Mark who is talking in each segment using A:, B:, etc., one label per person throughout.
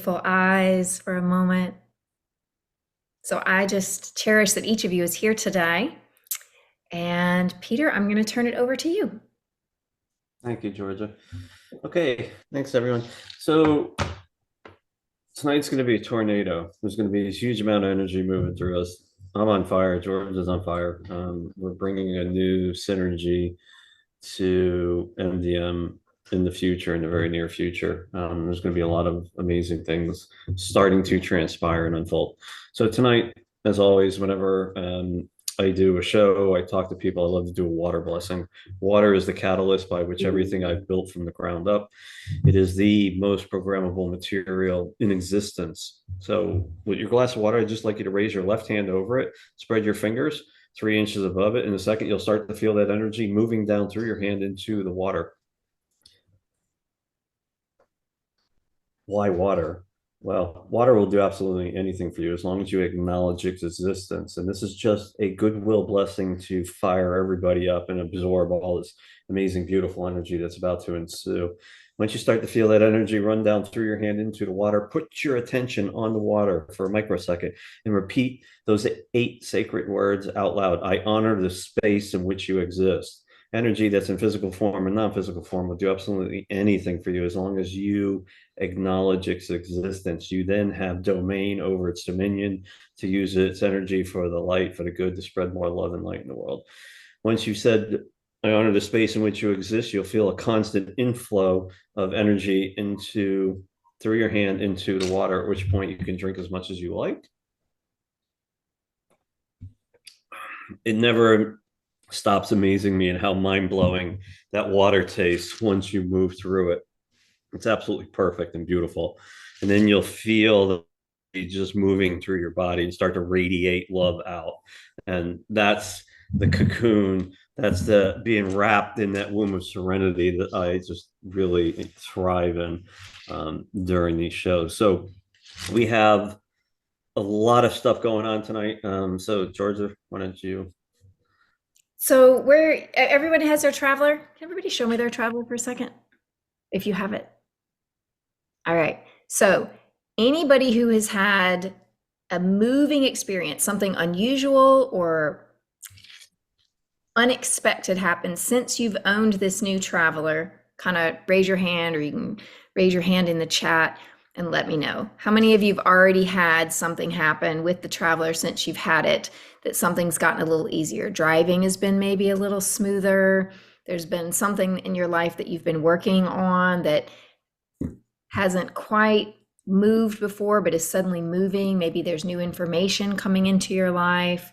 A: beautiful eyes for a moment. So I just cherish that each of you is here today. And Peter, I'm going to turn it over to you.
B: Thank you, Georgia. Okay, thanks everyone. So tonight's going to be a tornado. There's going to be this huge amount of energy moving through us. I'm on fire. Georgia's on fire. We're bringing a new synergy to MDM in the future, in the very near future. There's going to be a lot of amazing things starting to transpire and unfold. So tonight, as always, whenever I do a show, I talk to people. I love to do a water blessing. Water is the catalyst by which everything I've built from the ground up. It is the most programmable material in existence. So with your glass of water, I'd just like you to raise your left hand over it, spread your fingers 3 inches above it. In a second, you'll start to feel that energy moving down through your hand into the water. Why water? Well, water will do absolutely anything for you as long as you acknowledge its existence. And this is just a goodwill blessing to fire everybody up and absorb all this amazing, beautiful energy that's about to ensue. Once you start to feel that energy run down through your hand into the water, put your attention on the water for a microsecond and repeat those 8 sacred words out loud. I honor the space in which you exist. Energy that's in physical form and non-physical form will do absolutely anything for you as long as you acknowledge its existence. You then have domain over its dominion to use its energy for the light, for the good, to spread more love and light in the world. Once you've said, I honor the space in which you exist, you'll feel a constant inflow of energy into through your hand into the water, at which point you can drink as much as you like. It never stops amazing me and how mind-blowing that water tastes once you move through it. It's absolutely perfect and beautiful. And then you'll feel the just moving through your body and start to radiate love out. And that's the cocoon. That's the being wrapped in that womb of serenity that I just really thrive in during these shows. So we have a lot of stuff going on tonight. So Georgia, why don't you?
A: So where everybody has their traveler. Can everybody show me their traveler for a second? If you have it. All right. So anybody who has had a moving experience, something unusual or unexpected happen since you've owned this new traveler, kind of raise your hand, or you can raise your hand in the chat and let me know. How many of you have already had something happen with the traveler since you've had it, that something's gotten a little easier? Driving has been maybe a little smoother. There's been something in your life that you've been working on that hasn't quite moved before, but is suddenly moving. Maybe there's new information coming into your life.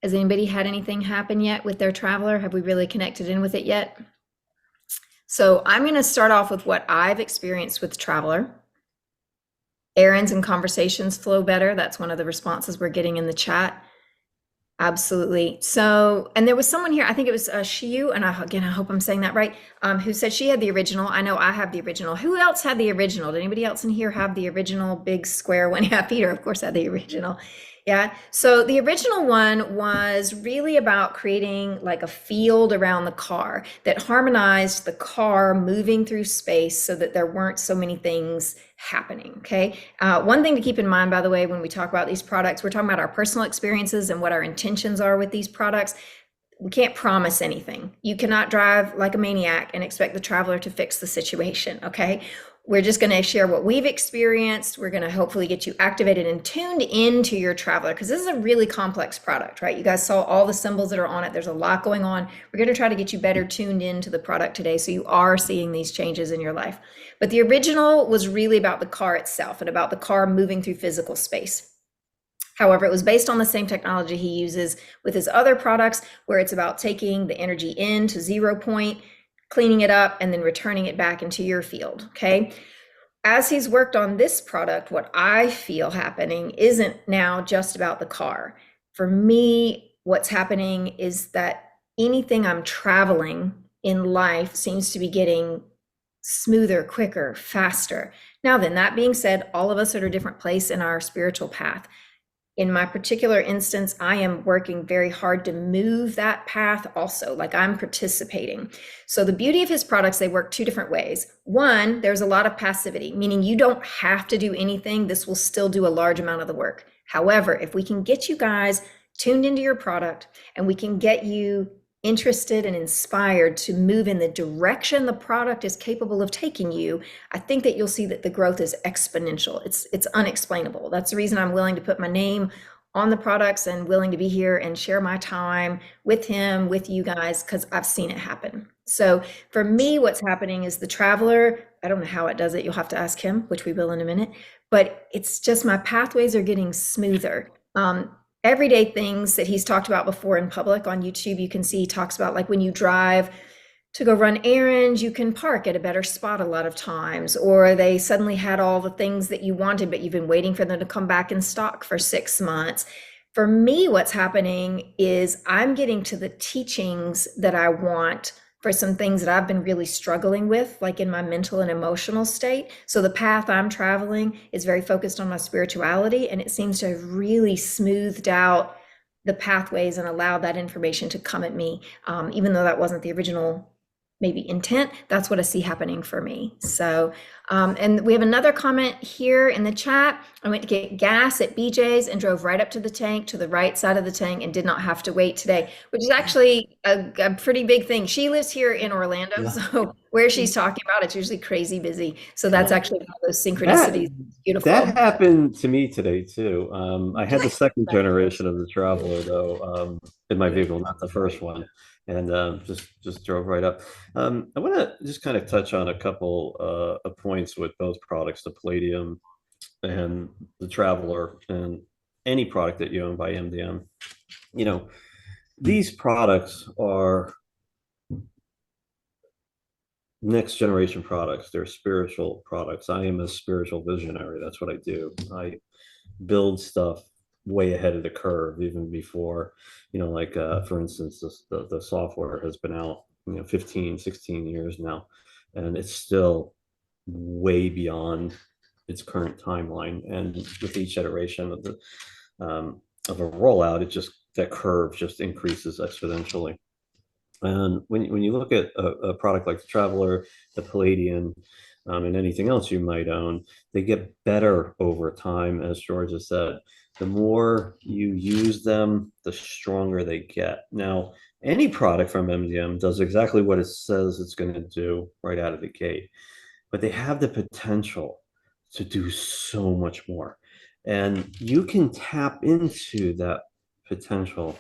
A: Has anybody had anything happen yet with their traveler? Have we really connected in with it yet? So I'm going to start off with what I've experienced with traveler. Errands and conversations flow better. That's one of the responses we're getting in the chat. Absolutely. So, and there was someone here, I think it was Shiyu, and again, I hope I'm saying that right, who said she had the original. I know I have the original. Who else had the original? Did anybody else in here have the original big square one? Yeah, Peter, of course, had the original. Yeah. So the original one was really about creating like a field around the car that harmonized the car moving through space so that there weren't so many things happening. Okay. One thing to keep in mind, by the way, when we talk about these products, we're talking about our personal experiences and what our intentions are with these products. We can't promise anything. You cannot drive like a maniac and expect the traveler to fix the situation. Okay. We're just going to share what we've experienced. We're going to hopefully get you activated and tuned into your traveler, because this is a really complex product, right? You guys saw all the symbols that are on it. There's a lot going on. We're going to try to get you better tuned into the product today so you are seeing these changes in your life. But the original was really about the car itself and about the car moving through physical space. However, it was based on the same technology he uses with his other products, where it's about taking the energy in to 0 point, cleaning it up, and then returning it back into your field. Okay. As he's worked on this product, what I feel happening isn't now just about the car. For me, what's happening is that anything I'm traveling in life seems to be getting smoother, quicker, faster. Now then, that being said, all of us are at a different place in our spiritual path. In my particular instance, I am working very hard to move that path also, like I'm participating. So the beauty of his products, they work two different ways. One, there's a lot of passivity, meaning you don't have to do anything. This will still do a large amount of the work. However, if we can get you guys tuned into your product and we can get you interested and inspired to move in the direction the product is capable of taking you, I think that you'll see that the growth is exponential. It's unexplainable. That's the reason I'm willing to put my name on the products and willing to be here and share my time with him, with you guys, because I've seen it happen. So for me, what's happening is the Traveler, I don't know how it does it. You'll have to ask him, which we will in a minute, but it's just my pathways are getting smoother. Everyday things that he's talked about before in public on YouTube, you can see he talks about like when you drive to go run errands, you can park at a better spot a lot of times, or they suddenly had all the things that you wanted, but you've been waiting for them to come back in stock for 6 months. For me, what's happening is I'm getting to the teachings that I want for some things that I've been really struggling with, like in my mental and emotional state. So the path I'm traveling is very focused on my spirituality, and it seems to have really smoothed out the pathways and allowed that information to come at me, even though that wasn't the original maybe intent. That's what I see happening for me. So, and we have another comment here in the chat. I went to get gas at BJ's and drove right up to the tank, to the right side of the tank, and did not have to wait today, which is actually a pretty big thing. She lives here in Orlando,
B: Yeah.
A: so where she's talking about, it's usually crazy busy. So that's
B: Yeah.
A: actually one of those
B: That
A: synchronicities.
B: that
A: Beautiful.
B: happened to me today too. I had the
A: Nice.
B: second generation of the Traveler though, in my vehicle, not the first one, and just drove right up. I want to just kind of touch on a couple of points with both products, the Palladium and the Traveler, and any product that you own by MDM. You know, these products are next generation products. They're spiritual products. I am a spiritual visionary. That's what I do. I build stuff way ahead of the curve, even before, like for instance, the software has been out, 15, 16 years now, and it's still way beyond its current timeline. And with each iteration of a rollout, it just that curve just increases exponentially. And when you look at a product like the Traveler, the Palladium, and anything else you might own, they get better over time, as George has said. The more you use them, the stronger they get. Now, any product from MDM does exactly what it says it's going to do right out of the gate, but they have the potential to do so much more. And you can tap into that potential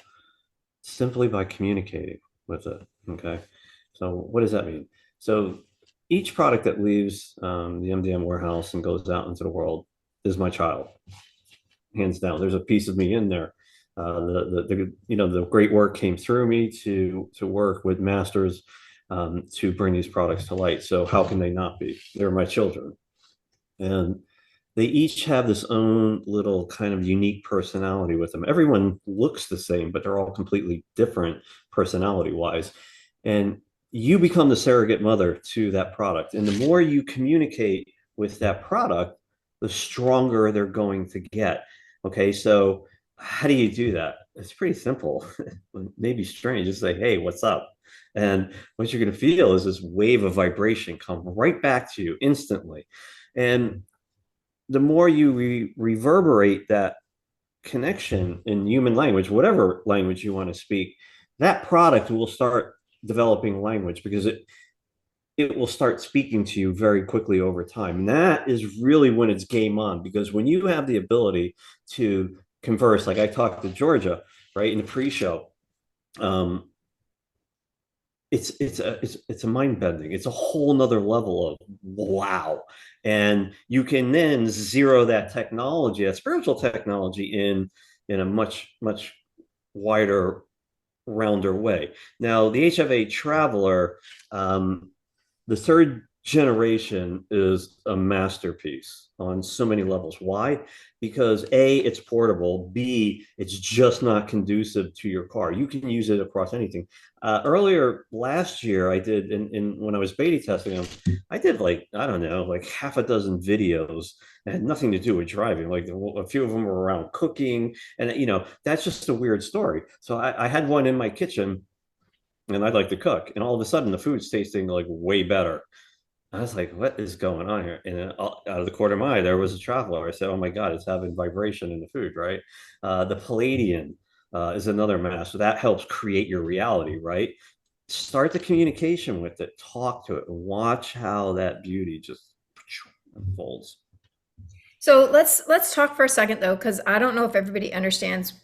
B: simply by communicating with it. Okay. So what does that mean? So each product that leaves the MDM warehouse and goes out into the world is my child, hands down. There's a piece of me in there. The great work came through me to work with masters to bring these products to light. So how can they not be? They're my children, and they each have this own little kind of unique personality with them. Everyone looks the same, but they're all completely different personality wise. And you become the surrogate mother to that product. And the more you communicate with that product, the stronger they're going to get. Okay. So how do you do that? It's pretty simple. Maybe strange. Just say, hey, what's up? And what you're going to feel is this wave of vibration come right back to you instantly. And the more you reverberate that connection in human language, whatever language you want to speak, that product will start developing language because it will start speaking to you very quickly over time. And that is really when it's game on, because when you have the ability to converse, like I talked to Georgia, right, in the pre-show, it's a mind bending. It's a whole nother level of wow. And you can then zero that technology, that spiritual technology, in a much wider, rounder way. Now, the HFA Traveler, the third generation is a masterpiece on so many levels. Why? Because A, it's portable. B, it's just not conducive to your car. You can use it across anything. Earlier last year, I did in when I was beta testing them, I did like, I don't know, like half a dozen videos that had nothing to do with driving. Like a few of them were around cooking, and that's just a weird story. So I had one in my kitchen, and I like to cook, and all of a sudden the food's tasting like way better. I was like, what is going on here? And then out of the corner of my eye, there was a traveler. I said, oh my God, it's having vibration in the food, right? The Palladian is another mass. So that helps create your reality, right? Start the communication with it, talk to it, and watch how that beauty just unfolds.
A: So let's talk for a second though, because I don't know if everybody understands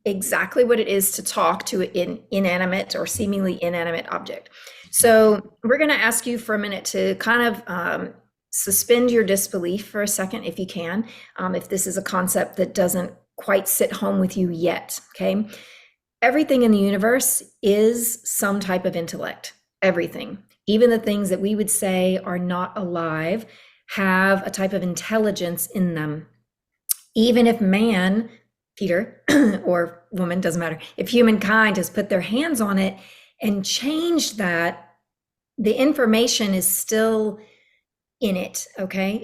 A: exactly what it is to talk to an inanimate or seemingly inanimate object. So we're going to ask you for a minute to kind of suspend your disbelief for a second, if you can, if this is a concept that doesn't quite sit home with you yet. Okay. Everything in the universe is some type of intellect. Everything, even the things that we would say are not alive, have a type of intelligence in them. Even if man, Peter, or woman, doesn't matter, if humankind has put their hands on it and changed that, the information is still in it. Okay.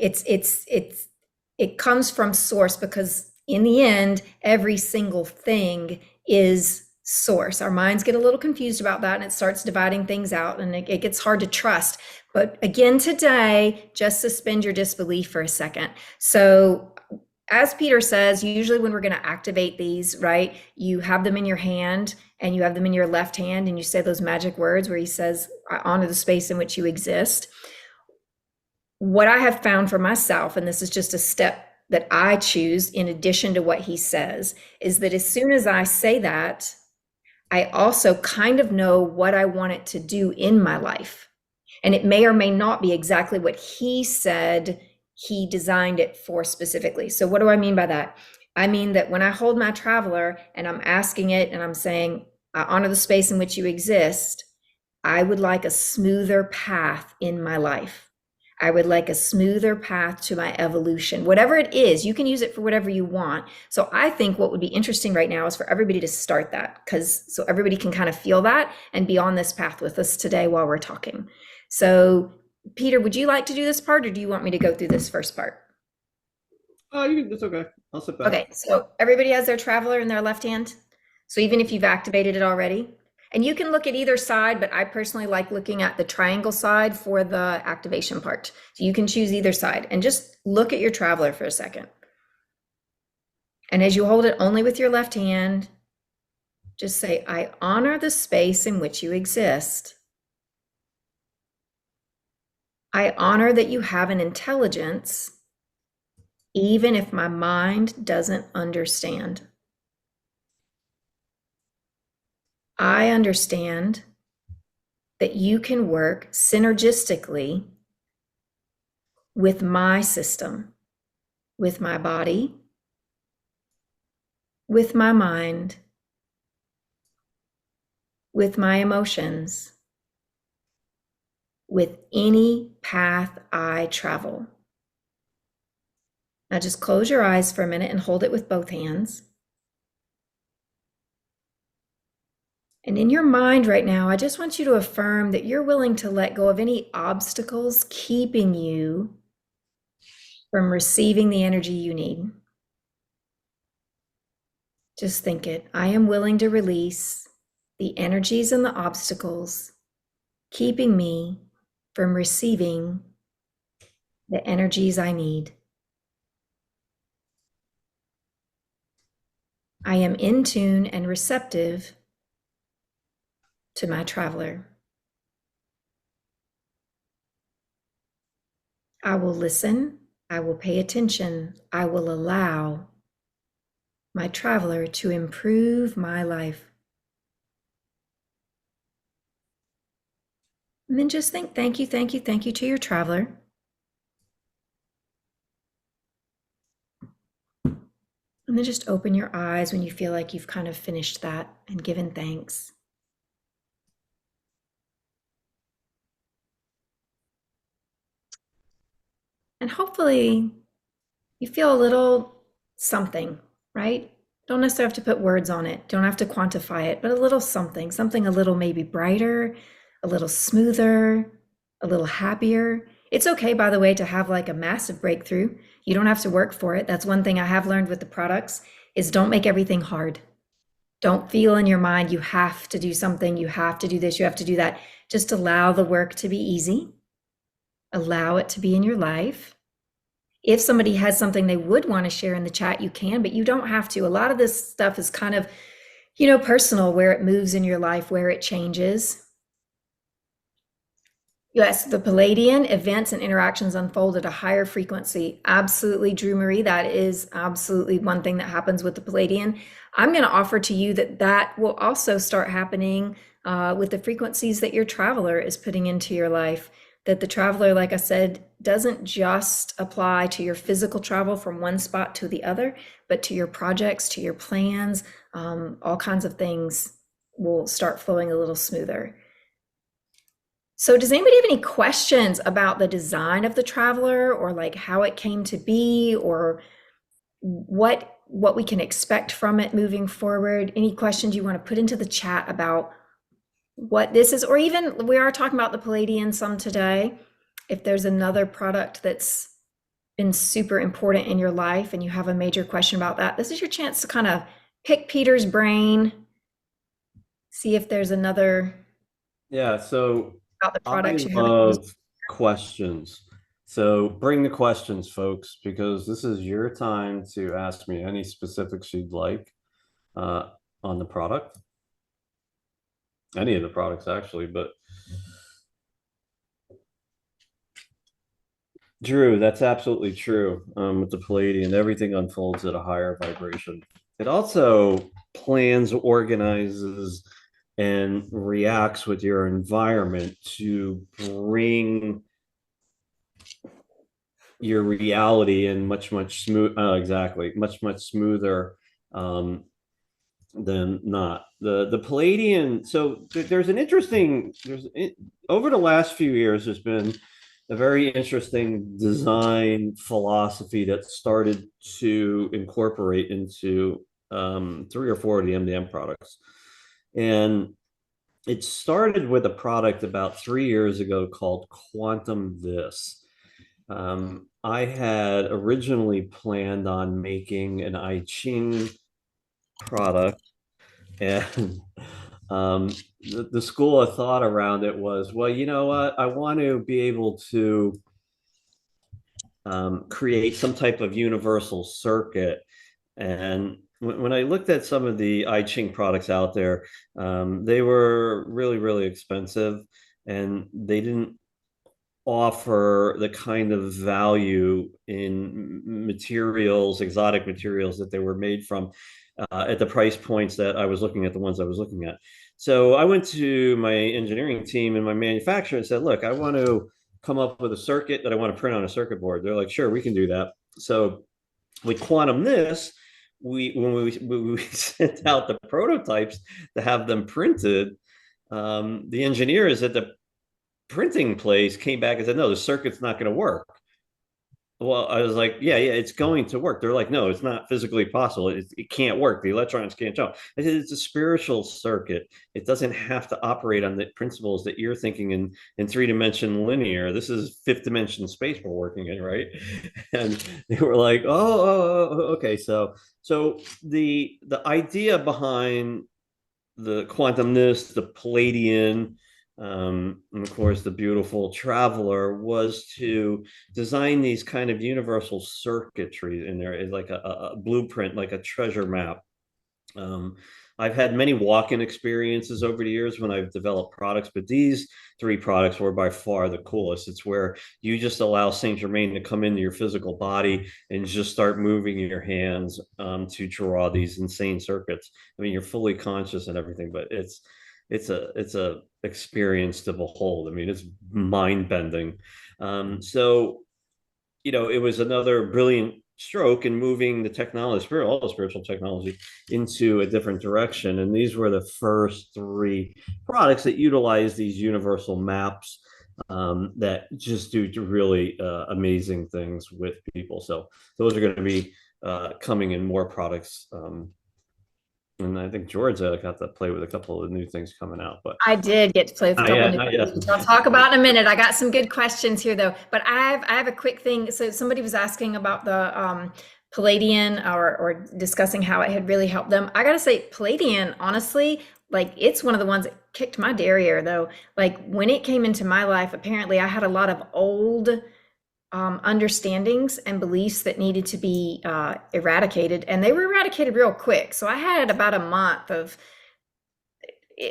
A: It comes from source, because in the end, every single thing is source. Our minds get a little confused about that, and it starts dividing things out, and it gets hard to trust. But again, today, just suspend your disbelief for a second. So as Peter says, usually when we're going to activate these, right, you have them in your hand and you have them in your left hand, and you say those magic words where he says, "I honor the space in which you exist." What I have found for myself, and this is just a step that I choose in addition to what he says, is that as soon as I say that, I also kind of know what I want it to do in my life. And it may or may not be exactly what he said he designed it for specifically. So what do I mean by that? I mean that when I hold my traveler and I'm asking it and I'm saying, I honor the space in which you exist, I would like a smoother path in my life. I would like a smoother path to my evolution. Whatever it is, you can use it for whatever you want. So I think what would be interesting right now is for everybody to start that, because so everybody can kind of feel that and be on this path with us today while we're talking. So Peter, would you like to do this part, or do you want me to go through this first part?
B: Oh, it's okay. I'll sit back.
A: Okay, so everybody has their traveler in their left hand. So even if you've activated it already, and you can look at either side, but I personally like looking at the triangle side for the activation part. So you can choose either side and just look at your traveler for a second. And as you hold it only with your left hand, just say, I honor the space in which you exist. I honor that you have an intelligence, even if my mind doesn't understand. I understand that you can work synergistically with my system, with my body, with my mind, with my emotions, with any path I travel. Now just close your eyes for a minute and hold it with both hands. And in your mind right now, I just want you to affirm that you're willing to let go of any obstacles keeping you from receiving the energy you need. Just think it. I am willing to release the energies and the obstacles keeping me from receiving the energies I need. I am in tune and receptive to my traveler. I will listen. I will pay attention. I will allow my traveler to improve my life. And then just think, thank you, thank you, thank you to your traveler. And then just open your eyes when you feel like you've kind of finished that and given thanks. And hopefully you feel a little something, right? Don't necessarily have to put words on it, don't have to quantify it, but a little something, something a little maybe brighter, a little smoother, a little happier. It's okay, by the way, to have like a massive breakthrough. You don't have to work for it. That's one thing I have learned with the products is don't make everything hard. Don't feel in your mind you have to do something, you have to do this, you have to do that. Just allow the work to be easy. Allow it to be in your life. If somebody has something they would want to share in the chat, you can, but you don't have to. A lot of this stuff is kind of, personal, where it moves in your life, where it changes. Yes, the Palladian events and interactions unfold at a higher frequency. Absolutely, Drew Marie. That is absolutely one thing that happens with the Palladian. I'm going to offer to you that that will also start happening with the frequencies that your traveler is putting into your life. That the traveler, like I said, doesn't just apply to your physical travel from one spot to the other, but to your projects, to your plans, all kinds of things will start flowing a little smoother. So does anybody have any questions about the design of the Traveler, or like how it came to be, or what we can expect from it moving forward? Any questions you want to put into the chat about what this is, or even we are talking about the Palladian some today. If there's another product that's been super important in your life and you have a major question about that, this is your chance to kind of pick Peter's brain, see if there's another
B: Yeah, so
A: about the
B: I
A: products you haven't used.
B: love questions. So bring the questions, folks, because this is your time to ask me any specifics you'd like uh, on the product, any of the products actually. But Drew, that's absolutely true. With the Palladian, everything unfolds at a higher vibration. It also plans, organizes, and reacts with your environment to bring your reality in much smooth exactly much smoother um than not. The Palladian, so there's an interesting over the last few years there's been a very interesting design philosophy that started to incorporate into 3 or 4 of the MDM products. And it started with a product about 3 years ago called Quantum This. I had originally planned on making an I Ching product, and the school of thought around it was, well, you know what? I want to be able to create some type of universal circuit. And when I looked at some of the I Ching products out there, they were really expensive, and they didn't offer the kind of value in materials, exotic materials that they were made from at the price points that I was looking at, the ones I was looking at. So I went to my engineering team and my manufacturer and said, look, I want to come up with a circuit that I want to print on a circuit board. They're like, sure, we can do that. So with Quantum This, we sent out the prototypes to have them printed. The engineers at the printing place came back and said, no, the circuit's not going to work. Well, I was like, yeah, it's going to work. They're like, no, it's not physically possible. It can't work. The electrons can't jump. I said, it's a spiritual circuit. It doesn't have to operate on the principles that you're thinking in 3-dimension linear. This is 5th dimension space we're working in, right? And they were like, okay. So the idea behind the quantumness, the Palladian, and of course the beautiful Traveler, was to design these kind of universal circuitry in there, is like a blueprint, like a treasure map. um, I've had many walk-in experiences over the years when I've developed products, but these 3 products were by far the coolest. It's where you just allow Saint Germain to come into your physical body and just start moving your hands to draw these insane circuits. I mean, you're fully conscious and everything, but it's a experience to behold. I mean, it's mind bending. So it was another brilliant stroke in moving the technology, all the spiritual technology, into a different direction. And these were the first 3 products that utilize these universal maps. that just do really amazing things with people. So those are going to be coming in more products. And I think George got to play with a couple of new things coming out, but
A: I did get to play with a
B: not
A: couple
B: yet,
A: new
B: not
A: things,
B: yet.
A: which I'll talk about in a minute. I got some good questions here though, but I have a quick thing. So somebody was asking about the Palladian or discussing how it had really helped them. I gotta say, Palladian, honestly, like it's one of the ones that kicked my derriere though. Like when it came into my life, apparently I had a lot of old understandings and beliefs that needed to be eradicated, and they were eradicated real quick. So I had about a month of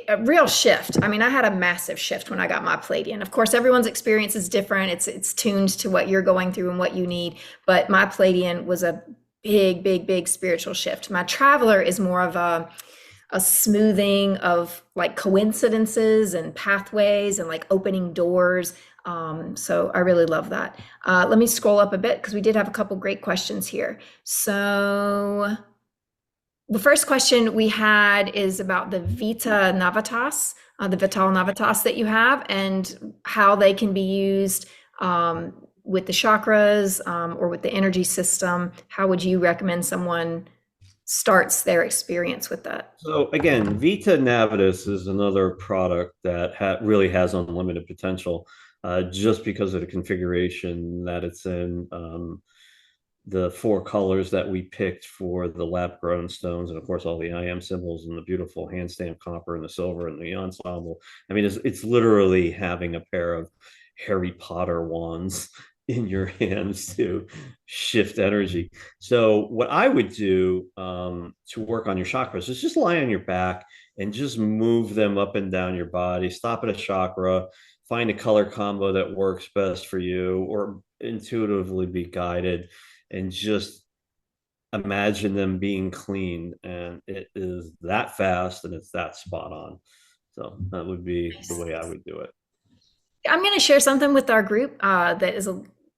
A: a real shift. I mean, I had a massive shift when I got my Palladian. Of course, everyone's experience is different. It's tuned to what you're going through and what you need. But my Palladian was a big, big, big spiritual shift. My Traveler is more of a smoothing of like coincidences and pathways and like opening doors. So I really love that. Let me scroll up a bit because we did have a couple great questions here. So the first question we had is about the Vita Navatas, the Vital Navatas that you have, and how they can be used with the chakras or with the energy system. How would you recommend someone starts their experience with that?
B: So again, Vita Navitus is another product that really has unlimited potential, just because of the configuration that it's in. The four colors that we picked for the lab grown stones, and of course all the IM symbols and the beautiful hand stamped copper and the silver and the ensemble. I mean, it's literally having a pair of Harry Potter wands in your hands to shift energy. So what I would do to work on your chakras is just lie on your back and just move them up and down your body. Stop at a chakra, find a color combo that works best for you, or intuitively be guided, and just imagine them being clean. And it is that fast and it's that spot on. So that would be the way I would do it.
A: I'm going to share something with our group that is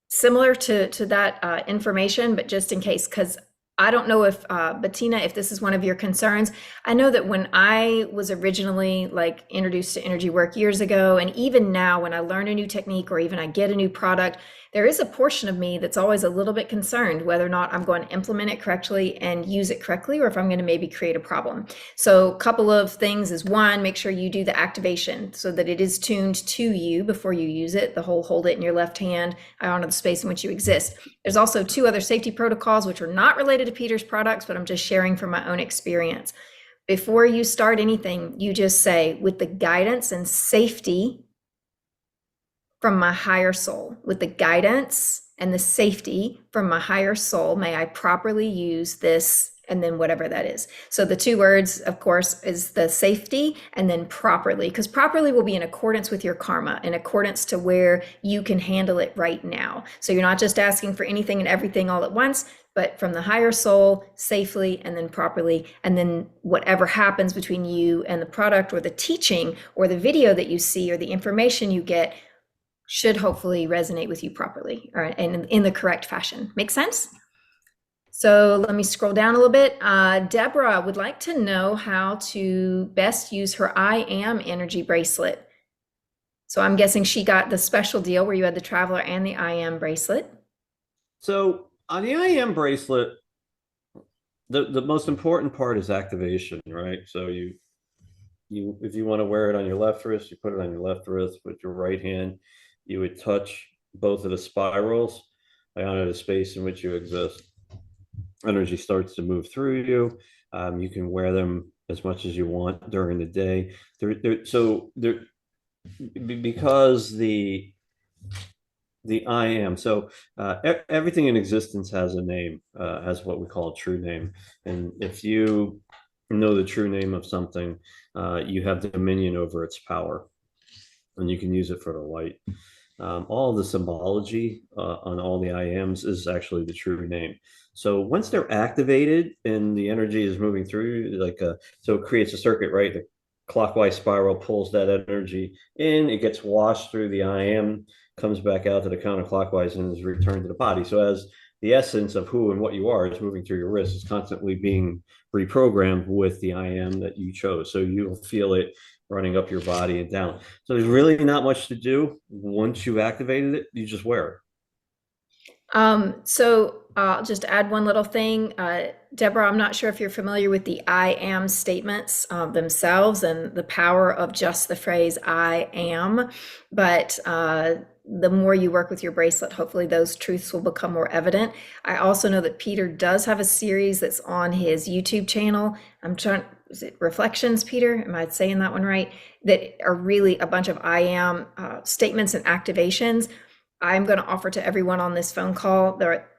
A: similar to that information, but just in case, because I don't know if Bettina, if this is one of your concerns. I know that when I was originally like introduced to energy work years ago, and even now when I learn a new technique or even I get a new product, there is a portion of me that's always a little bit concerned whether or not I'm going to implement it correctly and use it correctly, or if I'm going to maybe create a problem. So a couple of things is, one, make sure you do the activation so that it is tuned to you before you use it. The whole hold it in your left hand, I honor the space in which you exist. There's also two other safety protocols, which are not related to Peter's products, but I'm just sharing from my own experience. Before you start anything, you just say, with the guidance and safety from my higher soul, with the guidance and the safety from my higher soul, may I properly use this, and then whatever that is. So the two words, of course, is the safety and then properly, because properly will be in accordance with your karma, in accordance to where you can handle it right now. So you're not just asking for anything and everything all at once, but from the higher soul, safely, and then properly. And then whatever happens between you and the product or the teaching or the video that you see or the information you get should hopefully resonate with you properly, or in the correct fashion. Make sense? So let me scroll down a little bit. Deborah would like to know how to best use her I Am energy bracelet. So I'm guessing she got the special deal where you had the Traveler and the I Am bracelet.
B: So on the IM bracelet, the most important part is activation, right? So you if you want to wear it on your left wrist, you put it on your left wrist. With your right hand, you would touch both of the spirals. I honor the space in which you exist. Energy starts to move through you. You can wear them as much as you want during the day. Because the I am. So everything in existence has a name, has what we call a true name. And if you know the true name of something, you have dominion over its power, and you can use it for the light. All the symbology on all the IMs is actually the true name. So once they're activated and the energy is moving through, so it creates a circuit, right? The clockwise spiral pulls that energy in, it gets washed through the IM, comes back out to the counterclockwise, and is returned to the body. So as the essence of who and what you are is moving through your wrist, is constantly being reprogrammed with the IM that you chose. So you'll feel it running up your body and down. So there's really not much to do. Once you've activated it, you just wear it.
A: So I'll just add one little thing. Deborah, I'm not sure if you're familiar with the I am statements themselves and the power of just the phrase I am, but the more you work with your bracelet, hopefully those truths will become more evident. I also know that Peter does have a series that's on his YouTube channel. Is it Reflections, Peter? Am I saying that one right? That are really a bunch of I am statements and activations. I'm going to offer to everyone on this phone call there,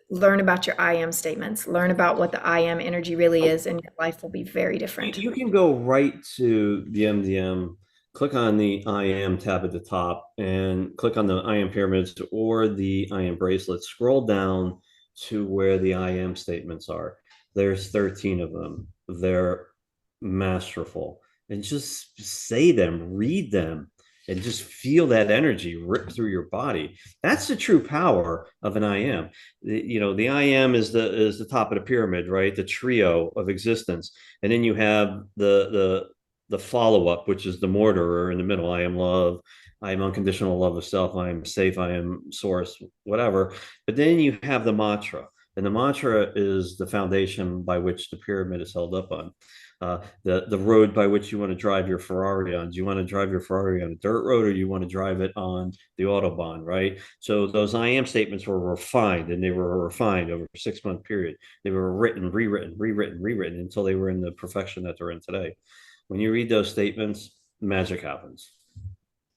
A: learn about your I am statements, learn about what the I am energy really is, and your life will be very different.
B: You can go right to the MDM, click on the I am tab at the top, and click on the I am pyramids or the I am bracelet. Scroll down to where the I am statements are. There's 13 of them. They're masterful. And just say them, read them, and just feel that energy rip through your body. That's the true power of an I am. The I am is the top of the pyramid, right? The trio of existence, and then you have the follow up, which is the mortar in the middle. I am love. I am unconditional love of self. I am safe. I am source. Whatever. But then you have the mantra, and the mantra is the foundation by which the pyramid is held up on. The road by which you want to drive your Ferrari on. Do you want to drive your Ferrari on a dirt road, or you want to drive it on the Autobahn, right? So those I am statements were refined, and they were refined over a 6-month period. They were written, rewritten until they were in the perfection that they're in today. When you read those statements, magic happens.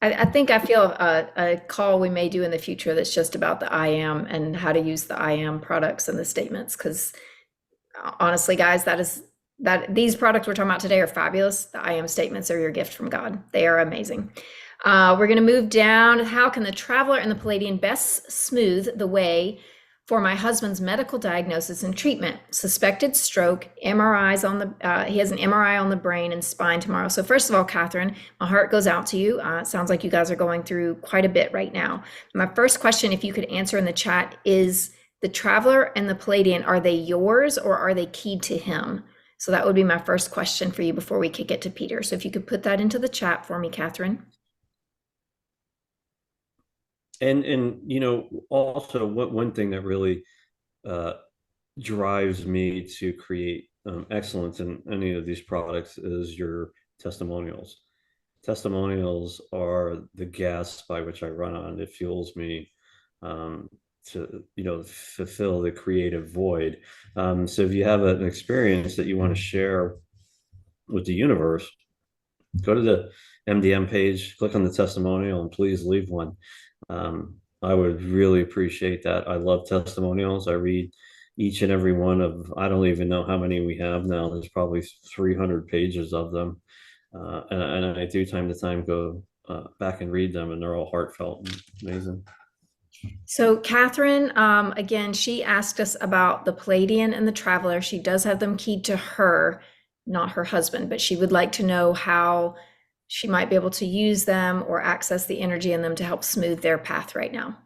A: I think I feel a call we may do in the future that's just about the I am and how to use the I am products and the statements. Because honestly, guys, that these products we're talking about today are fabulous. The I am statements are your gift from God. They are amazing. We're going to move down. How can the traveler and the Palladian best smooth the way for my husband's medical diagnosis and treatment? Suspected stroke, MRIs on the, he has an MRI on the brain and spine tomorrow. So first of all, Catherine, my heart goes out to you. It sounds like you guys are going through quite a bit right now. My first question, if you could answer in the chat, is the traveler and the Palladian, are they yours or are they keyed to him? So that would be my first question for you before we kick it to Peter. So if you could put that into the chat for me, Catherine.
B: And also one thing that really drives me to create excellence in any of these products is your testimonials. Testimonials are the gas by which I run on. It fuels me to fulfill the creative void. So if you have an experience that you want to share with the universe, go to the MDM page, click on the testimonial, and please leave one. I would really appreciate that. I love testimonials. I read each and every one of, I don't even know how many we have now. There's probably 300 pages of them. And I do time to time go back and read them, and they're all heartfelt and amazing.
A: So Catherine, again, she asked us about the Palladian and the Traveler. She does have them keyed to her, not her husband, but she would like to know how she might be able to use them or access the energy in them to help smooth their path right now.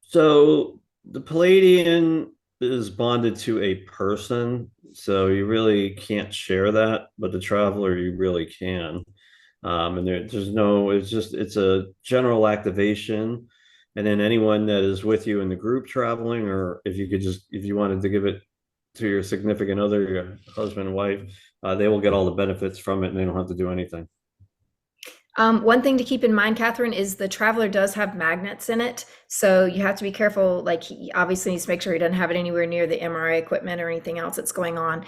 B: So the Palladian is bonded to a person, so you really can't share that, but the Traveler you really can. And there's no, it's a general activation. And then anyone that is with you in the group traveling, or if you wanted to give it to your significant other, your husband, wife, they will get all the benefits from it, and they don't have to do anything.
A: One thing to keep in mind, Catherine, is the Traveler does have magnets in it. So you have to be careful. Like, he obviously needs to make sure he doesn't have it anywhere near the MRI equipment or anything else that's going on.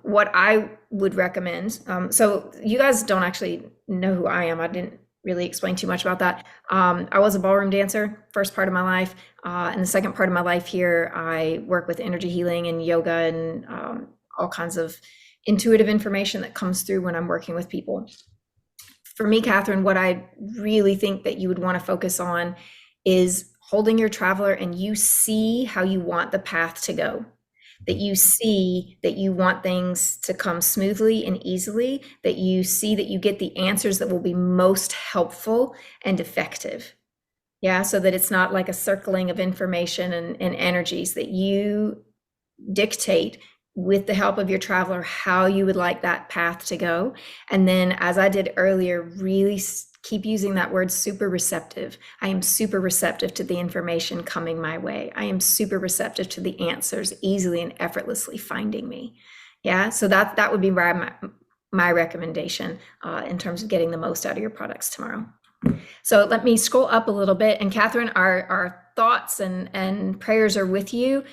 A: What I would recommend, so you guys don't actually know who I am. I didn't really explain too much about that. I was a ballroom dancer, first part of my life. And the second part of my life here, I work with energy healing and yoga and all kinds of intuitive information that comes through when I'm working with people. For me, Catherine, what I really think that you would want to focus on is holding your Traveler, and you see how you want the path to go. That you see that you want things to come smoothly and easily, that you see that you get the answers that will be most helpful and effective. Yeah, so that it's not like a circling of information and energies, that you dictate with the help of your traveler how you would like that path to go. And then, as I did earlier, really keep using that word super receptive. I am super receptive to the information coming my way. I am super receptive to the answers easily and effortlessly finding me. Yeah, so that would be my recommendation in terms of getting the most out of your products tomorrow. So let me scroll up a little bit. And Catherine, our thoughts and prayers are with you.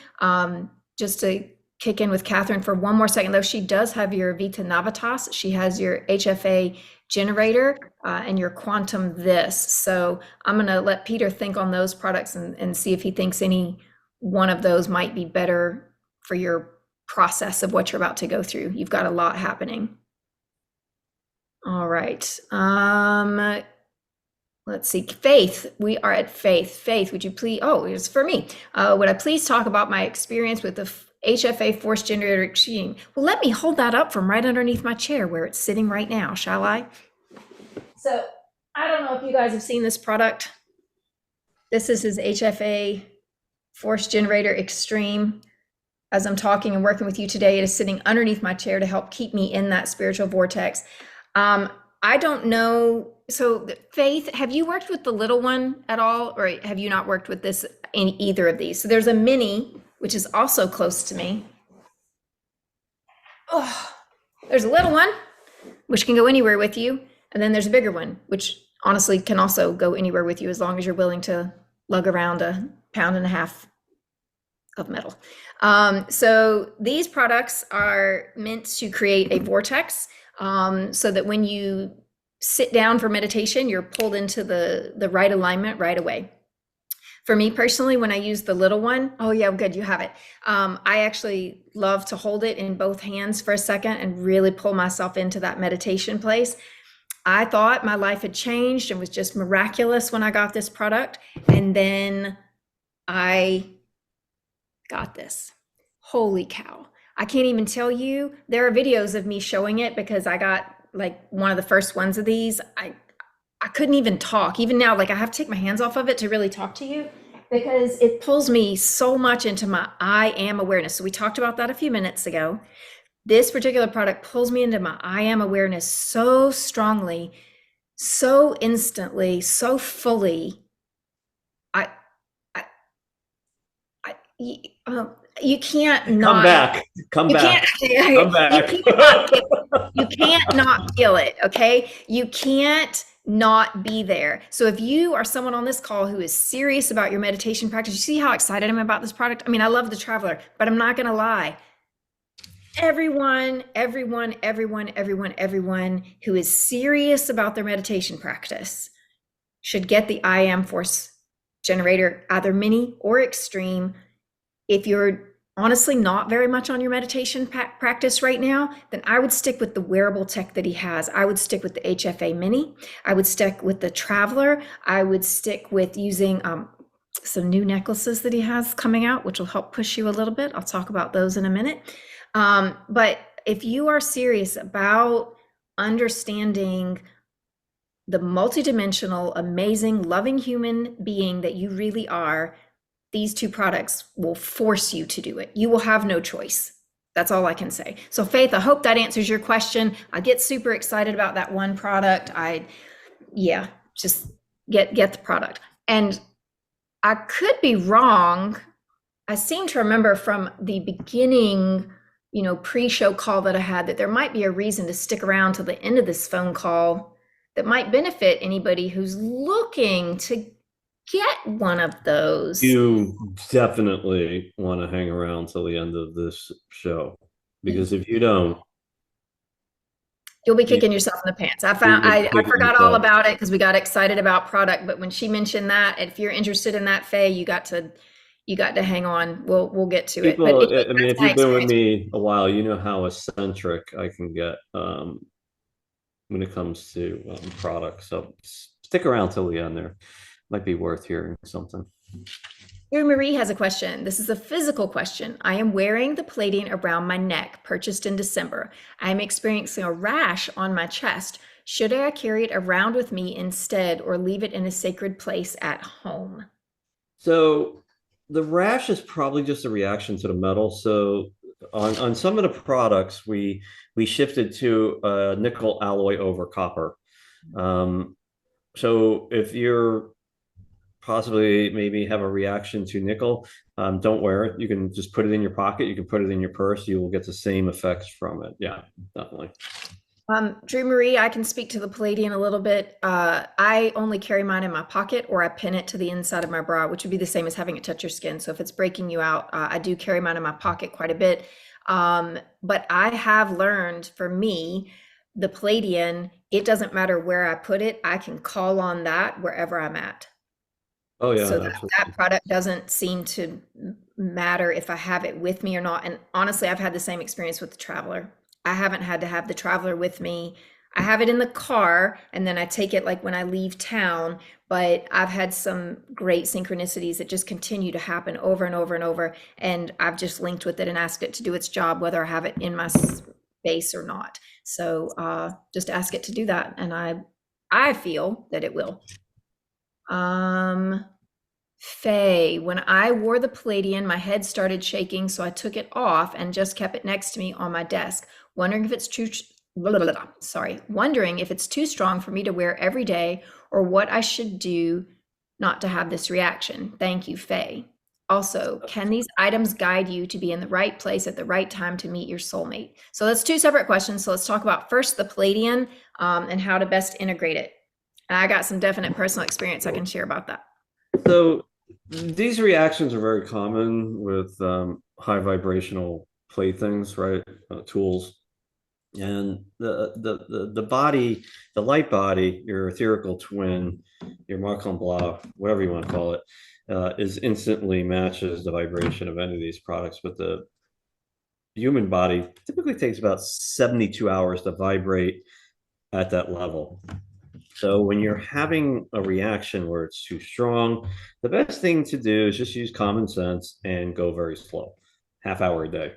A: Just to kick in with Catherine for one more second, though, she does have your Vita Navitas. She has your HFA generator and your Quantum this. So I'm going to let Peter think on those products and see if he thinks any one of those might be better for your process of what you're about to go through. You've got a lot happening. All right. Let's see. Faith. We are at Faith. Faith, would you please? Oh, it's for me. Would I please talk about my experience with the HFA Force Generator Extreme? Well, let me hold that up from right underneath my chair where it's sitting right now, shall I? So I don't know if you guys have seen this product. This is his HFA Force Generator Extreme. As I'm talking and working with you today, it is sitting underneath my chair to help keep me in that spiritual vortex. I don't know. So Faith, have you worked with the little one at all, or have you not worked with this in either of these? So there's a mini, which is also close to me. Oh, there's a little one, which can go anywhere with you. And then there's a bigger one, which honestly can also go anywhere with you as long as you're willing to lug around 1.5 pounds of metal. So these products are meant to create a vortex so that when you sit down for meditation, you're pulled into the right alignment right away. For me personally, when I use the little one, oh yeah, good, you have it. I actually love to hold it in both hands for a second and really pull myself into that meditation place. I thought my life had changed and was just miraculous when I got this product. And then I got this. Holy cow. I can't even tell you. There are videos of me showing it because I got like one of the first ones of these. I couldn't even talk. Even now, like I have to take my hands off of it to really talk to you because it pulls me so much into my I am awareness. So we talked about that a few minutes ago. This particular product pulls me into my I am awareness so strongly, so instantly, so fully. You can't not
B: come back.
A: You can't not feel it. Okay, you can't not be there. So if you are someone on this call who is serious about your meditation practice, you see how excited I'm about this product. I mean, I love the Traveler, but I'm not going to lie. Everyone who is serious about their meditation practice should get the I Am Force Generator, either mini or extreme. If you're honestly not very much on your meditation practice right now, then I would stick with the wearable tech that he has. I would stick with the HFA Mini. I would stick with the Traveler. I would stick with using some new necklaces that he has coming out, which will help push you a little bit. I'll talk about those in a minute. But if you are serious about understanding the multidimensional, amazing, loving human being that you really are, these two products will force you to do it. You will have no choice. That's all I can say. So Faith, I hope that answers your question. I get super excited about that one product. Just get the product. And I could be wrong. I seem to remember from the beginning, pre-show call that I had, that there might be a reason to stick around till the end of this phone call that might benefit anybody who's looking to get one of those.
B: You definitely want to hang around till the end of this show, because if you don't,
A: you'll be kicking yourself in the pants. I forgot all about it because we got excited about product, but when she mentioned that, if you're interested in that, Faye, you got to hang on. We'll get to it. But
B: if you've been with me a while, you know how eccentric I can get when it comes to products. So stick around till the end there. Might be worth hearing something.
A: Here, Marie has a question. This is a physical question. I am wearing the plating around my neck, purchased in December. I am experiencing a rash on my chest. Should I carry it around with me instead or leave it in a sacred place at home?
B: So the rash is probably just a reaction to the metal. So On some of the products, we shifted to nickel alloy over copper. Um, so if you're possibly maybe have a reaction to nickel, don't wear it. You can just put it in your pocket. You can put it in your purse. You will get the same effects from it. Yeah, definitely.
A: Drew Marie, I can speak to the Palladian a little bit. I only carry mine in my pocket or I pin it to the inside of my bra, which would be the same as having it touch your skin. So if it's breaking you out, I do carry mine in my pocket quite a bit. But I have learned for me, the Palladian, it doesn't matter where I put it, I can call on that wherever I'm at.
B: Oh
A: So
B: yeah,
A: that
B: absolutely.
A: product doesn't seem to matter if I have it with me or not. And honestly, I've had the same experience with the Traveler. I haven't had to have the Traveler with me. I have it in the car and then I take it like when I leave town, but I've had some great synchronicities that just continue to happen over and over and over. And I've just linked with it and asked it to do its job, whether I have it in my space or not. So just ask it to do that. And I feel that it will. Um, Faye, when I wore the Palladian, my head started shaking, so I took it off and just kept it next to me on my desk, wondering if it's too, blah, blah, blah, blah, sorry, wondering if it's too strong for me to wear every day or what I should do not to have this reaction. Thank you, Faye. Also, can these items guide you to be in the right place at the right time to meet your soulmate? So that's two separate questions. So let's talk about first the Palladian and how to best integrate it. And I got some definite personal experience I can share about that.
B: So these reactions are very common with high vibrational playthings, right? Tools. And the body, the light body, your etherical twin, your Marcon Blanc, whatever you want to call it, is instantly matches the vibration of any of these products. But the human body typically takes about 72 hours to vibrate at that level. So when you're having a reaction where it's too strong, the best thing to do is just use common sense and go very slow, half hour a day.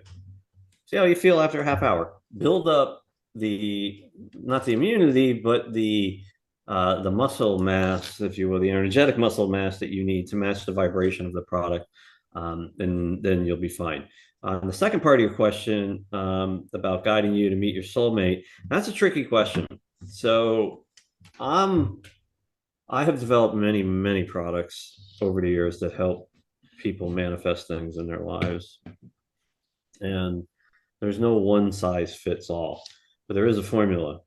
B: See how you feel after a half hour. Build up the not the immunity, but the muscle mass, if you will, the energetic muscle mass that you need to match the vibration of the product. Then you'll be fine. The second part of your question about guiding you to meet your soulmate, that's a tricky question. So um, I have developed many products over the years that help people manifest things in their lives. And there's no one size fits all, but there is a formula.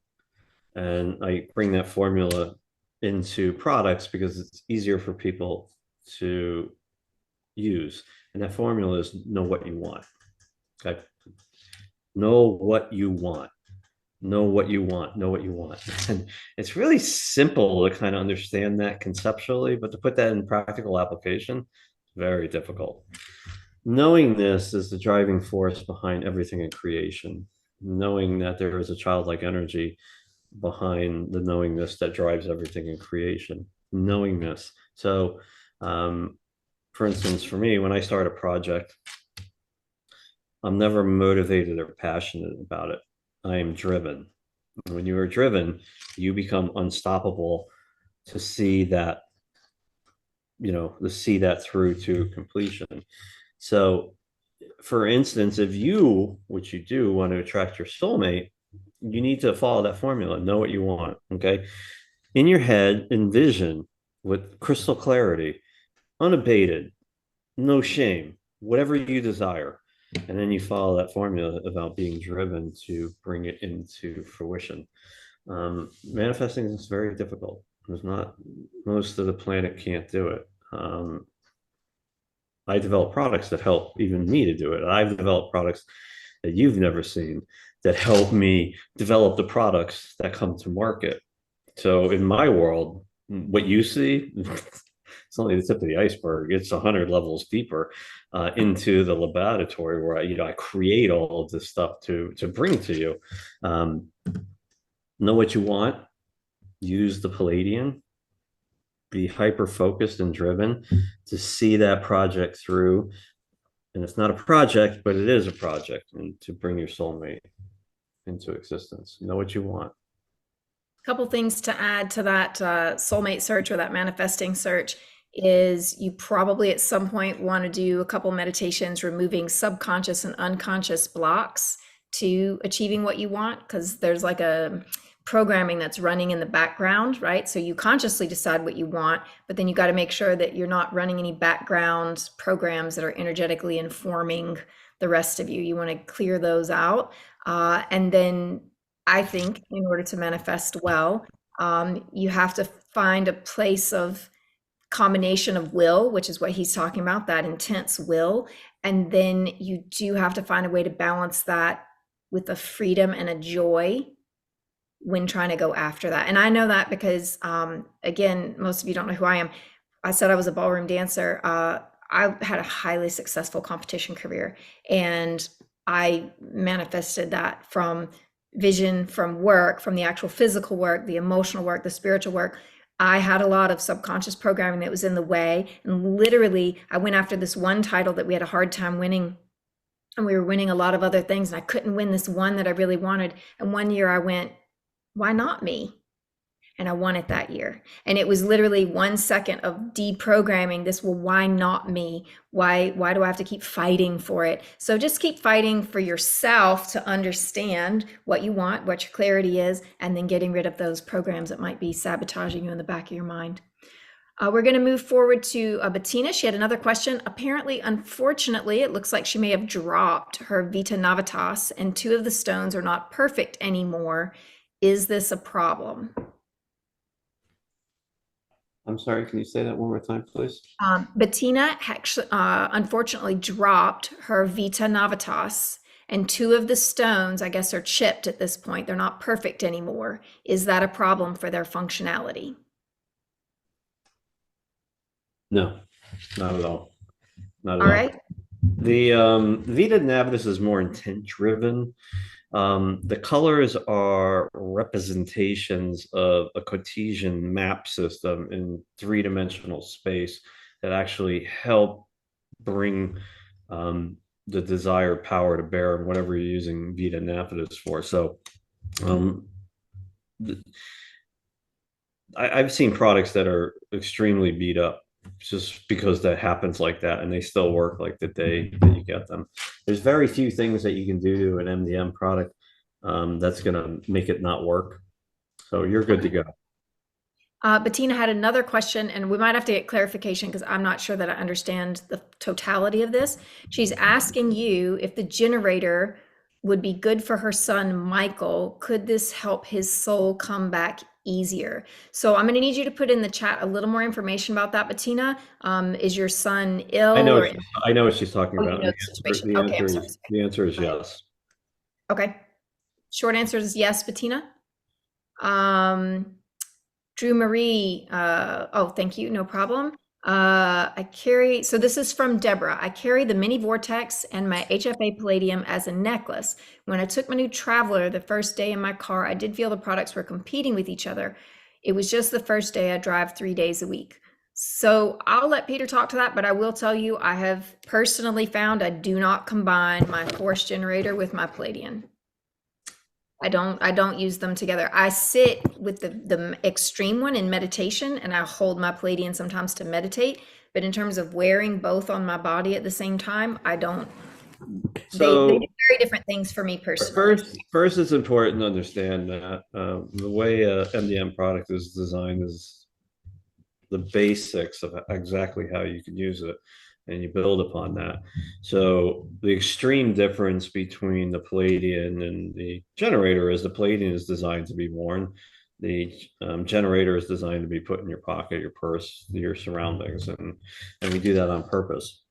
B: And I bring that formula into products because it's easier for people to use. And that formula is know what you want. Okay. Know what you want. Know what you want. Know what you want. And it's really simple to kind of understand that conceptually, but to put that in practical application, very difficult. Knowing this is the driving force behind everything in creation. Knowing that there is a childlike energy behind the knowingness that drives everything in creation. Knowing this. So, for instance, for me, when I start a project, I'm never motivated or passionate about it. I am driven. When you are driven, you become unstoppable to see that, to see that through to completion. So, for instance, if you, which you do, want to attract your soulmate, you need to follow that formula, know what you want. Okay. In your head, envision with crystal clarity, unabated, no shame, whatever you desire. And then you follow that formula about being driven to bring it into fruition. Manifesting is very difficult. There's not, most of the planet can't do it. I develop products that help even me to do it. I've developed products that you've never seen that help me develop the products that come to market. So in my world, what you see, it's only the tip of the iceberg. It's 100 levels deeper into the laboratory where I create all of this stuff to bring to you. Um, know what you want. Use the Palladian. Be hyper focused and driven to see that project through. And it's not a project, but it is a project, and to bring your soulmate into existence. Know what you want.
A: Couple things to add to that soulmate search or that manifesting search. is you probably at some point want to do a couple meditations removing subconscious and unconscious blocks to achieving what you want, because there's like a programming that's running in the background, right? So you consciously decide what you want, but then you got to make sure that you're not running any background programs that are energetically informing the rest of you. You want to clear those out. And then I think in order to manifest well, you have to find a place of combination of will, which is what he's talking about, that intense will. And then you do have to find a way to balance that with a freedom and a joy when trying to go after that. And I know that because, again, most of you don't know who I am. I said I was a ballroom dancer. I had a highly successful competition career, and I manifested that from vision, from work, from the actual physical work, the emotional work, the spiritual work. I had a lot of subconscious programming that was in the way. And literally, I went after this one title that we had a hard time winning. And we were winning a lot of other things. And I couldn't win this one that I really wanted. And one year I went, why not me? And I won it that year. And it was literally 1 second of deprogramming this, well, why not me? Why do I have to keep fighting for it? So just keep fighting for yourself to understand what you want, what your clarity is, and then getting rid of those programs that might be sabotaging you in the back of your mind. We're going to move forward to Bettina. She had another question. Apparently, unfortunately, it looks like she may have dropped her Vita Navatas, and 2 of the stones are not perfect anymore. Is this a problem?
B: I'm sorry, can you say that one more time, please?
A: Bettina actually, unfortunately dropped her Vita Navatas, and 2 of the stones, I guess, are chipped at this point. They're not perfect anymore. Is that a problem for their functionality?
B: No, not at all. Not at
A: All
B: all.
A: right.
B: The Vita Navitas is more intent driven. The colors are representations of a Cartesian map system in 3-dimensional space that actually help bring the desired power to bear in whatever you're using Vita Navitas for. So um, I've seen products that are extremely beat up just because that happens like that, and they still work like the day that you get them. There's very few things that you can do to an MDM product that's going to make it not work. So you're good to go.
A: Bettina had another question, and we might have to get clarification because I'm not sure that I understand the totality of this. She's asking you if the generator would be good for her son, Michael. Could this help his soul come back easier? So I'm going to need you to put in the chat a little more information about that, Bettina. Is your son
B: I
A: ill
B: know,
A: or?
B: I know what she's talking
A: Oh, you
B: about.
A: know
B: And
A: the situation.
B: the
A: Okay, I'm
B: answer
A: sorry.
B: is the answer is yes.
A: Okay. Short answer is yes, Bettina. Drew Marie, oh, thank you, no problem. So this is from Deborah. I carry the mini vortex and my HFA palladium as a necklace. When I took my new Traveler the first day in my car, I did feel the products were competing with each other. It was just the first day. I drive 3 days a week. So I'll let Peter talk to that, but I will tell you, I have personally found I do not combine my force generator with my palladium. I don't use them together. I sit with the extreme one in meditation, and I hold my palladium sometimes to meditate. But in terms of wearing both on my body at the same time, I don't. They do very different things for me personally.
B: First, it's important to understand that the way a MDM product is designed is the basics of exactly how you can use it, and you build upon that. So the extreme difference between the Palladian and the generator is the Palladian is designed to be worn. The generator is designed to be put in your pocket, your purse, your surroundings, and we do that on purpose.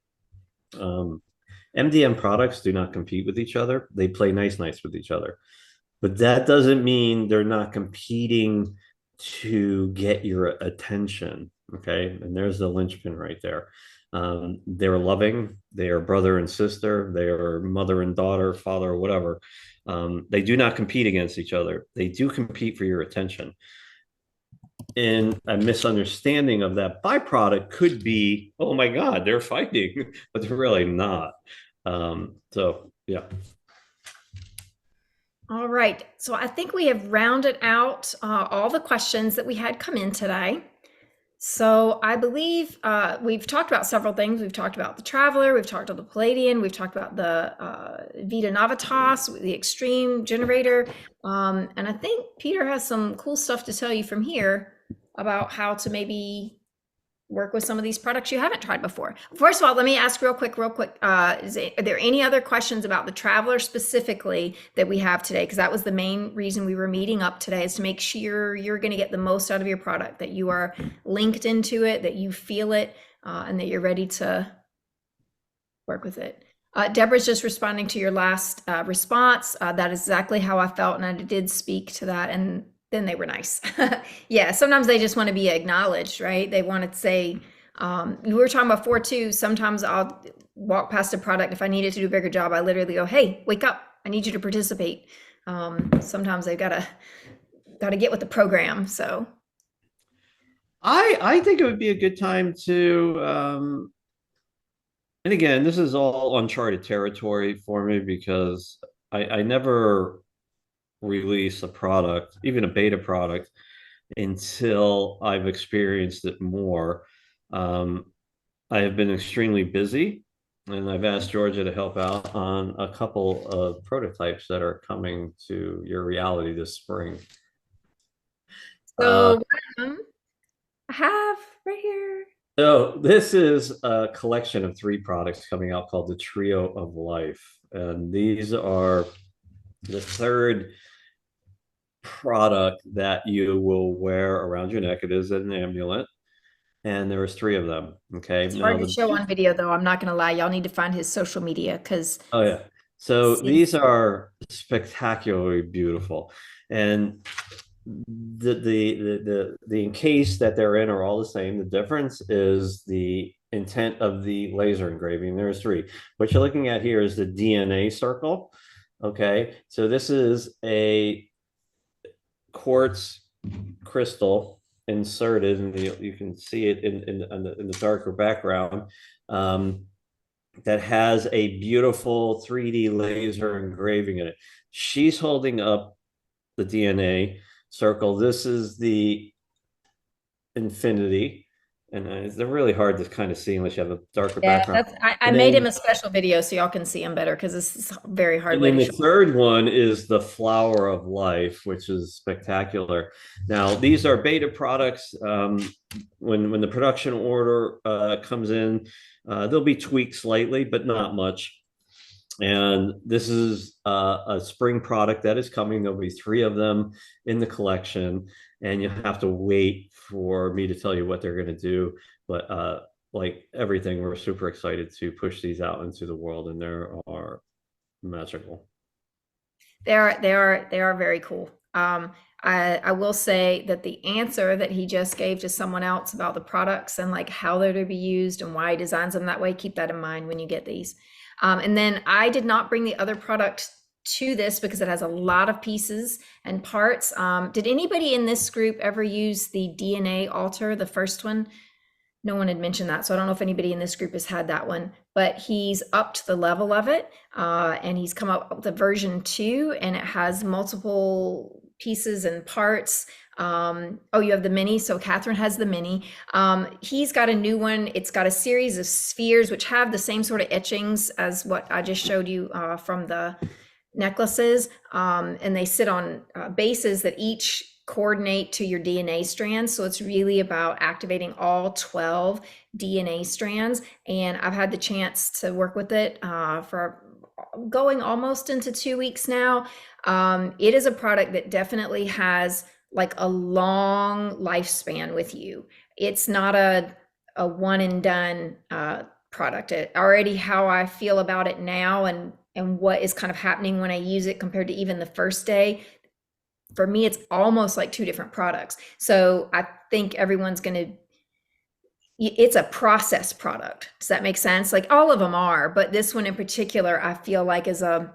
B: MDM products do not compete with each other. They play nice with each other. But that doesn't mean they're not competing to get your attention. Okay. And there's the linchpin right there. They're loving, they are brother and sister, they are mother and daughter, father, or whatever. They do not compete against each other. They do compete for your attention. And a misunderstanding of that byproduct could be, oh my God, they're fighting, but they're really not. So, yeah.
A: All right. So I think we have rounded out all the questions that we had come in today. So I believe we've talked about several things. We've talked about the Traveler, we've talked about the Palladian, we've talked about the Vita Navitas, the Extreme Generator, and I think Peter has some cool stuff to tell you from here about how to maybe work with some of these products you haven't tried before. First of all, let me ask real quick, are there any other questions about the Traveler specifically that we have today? Because that was the main reason we were meeting up today, is to make sure you're going to get the most out of your product, that you are linked into it, that you feel it, and that you're ready to work with it. Deborah's just responding to your last response. That is exactly how I felt, and I did speak to that, and then they were nice. Yeah, sometimes they just want to be acknowledged, right? They want to say, we were talking about before too, sometimes I'll walk past a product. If I needed to do a bigger job, I literally go, hey, wake up. I need you to participate. Sometimes they've got to get with the program. So
B: I think it would be a good time to and again, this is all uncharted territory for me because I never release a product, even a beta product, until I've experienced it more. Um, I have been extremely busy, and I've asked Georgia to help out on a couple of prototypes that are coming to your reality this spring. Uh,
A: so I have right here.
B: so this is a collection of three products coming out called the Trio of Life, and these are the third product that you will wear around your neck. It is an amulet, and there was three of them. Okay,
A: It's
B: now
A: hard to
B: the
A: show on video though. I'm not gonna lie. Y'all need to find his social media because
B: oh yeah, so these are spectacularly beautiful, and the encase that they're in are all the same. The difference is the intent of the laser engraving. There's three. What you're looking at here is the DNA circle. Okay, so this is a quartz crystal inserted, and you can see it in the darker background. Um, that has a beautiful 3D laser engraving in it. She's holding up the DNA circle. This is the infinity, and they're really hard to kind of see unless you have a darker
A: yeah,
B: background.
A: I
B: And
A: made him
B: then
A: a special video so y'all can see him better because this is a very hard
B: And
A: way
B: then
A: to
B: the
A: show.
B: third one is the flower of life, which is spectacular. Now, these are beta products. When the production order comes in, they'll be tweaked slightly, but not much. And this is a spring product that is coming. There'll be three of them in the collection, and you have to wait for me to tell you what they're going to do. But like everything, we're super excited to push these out into the world, and there are magical.
A: They are very cool. I will say that the answer that he just gave to someone else about the products and like how they're to be used and why he designs them that way, keep that in mind when you get these. And then I did not bring the other product to this because it has a lot of pieces and parts. Did anybody in this group ever use the DNA altar, the first one? No one had mentioned that. So I don't know if anybody in this group has had that one, but he's upped the level of it. And he's come up with a version 2, and it has multiple pieces and parts. Oh, you have the mini. So Catherine has the mini. He's got a new one. It's got a series of spheres, which have the same sort of etchings as what I just showed you from the necklaces. And they sit on bases that each coordinate to your DNA strands. So it's really about activating all 12 DNA strands. And I've had the chance to work with it for going almost into 2 weeks now. It is a product that definitely has like a long lifespan with you. It's not a one and done product. It already how I feel about it now and what is kind of happening when I use it compared to even the first day, for me, it's almost like two different products. So I think everyone's going to, it's a process product. Does that make sense? Like all of them are, but this one in particular, I feel like is a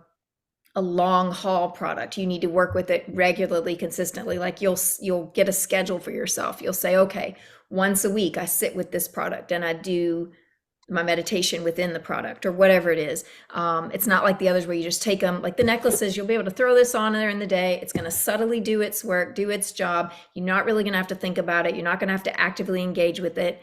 A: long haul product. You need to work with it regularly, consistently. Like you'll get a schedule for yourself. You'll say, okay, once a week I sit with this product and I do my meditation within the product or whatever it is. It's not like the others where you just take them, like the necklaces, you'll be able to throw this on there in the day. It's going to subtly do its work, do its job. You're not really going to have to think about it. You're not going to have to actively engage with it.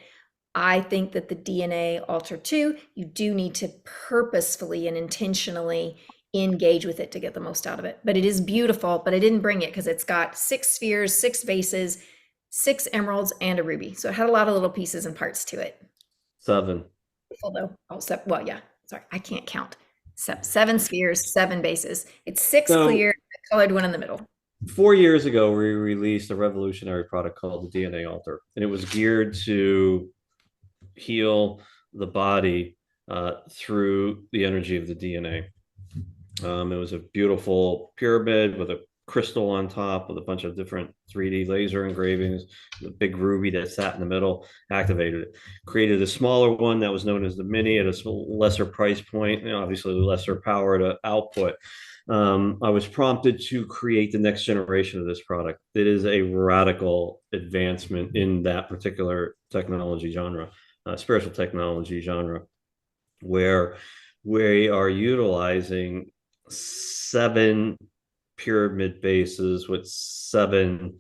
A: I think that the DNA Alter 2, you do need to purposefully and intentionally engage with it to get the most out of it. But it is beautiful, but I didn't bring it because it's got 6 spheres, 6 vases, 6 emeralds, and a ruby. So it had a lot of little pieces and parts to it.
B: 7.
A: Although, well, yeah, sorry, I can't count. 7 spheres, 7 bases. It's 6 clear,
B: So
A: a colored one in the middle.
B: 4 years ago, we released a revolutionary product called the DNA Alter, and it was geared to heal the body through the energy of the DNA. It was a beautiful pyramid with a crystal on top with a bunch of different 3D laser engravings, the big ruby that sat in the middle, activated it. Created a smaller one that was known as the Mini at a lesser price point, obviously lesser power to output. I was prompted to create the next generation of this product. It is a radical advancement in that particular technology genre, spiritual technology genre, where we are utilizing 7 pyramid bases with 7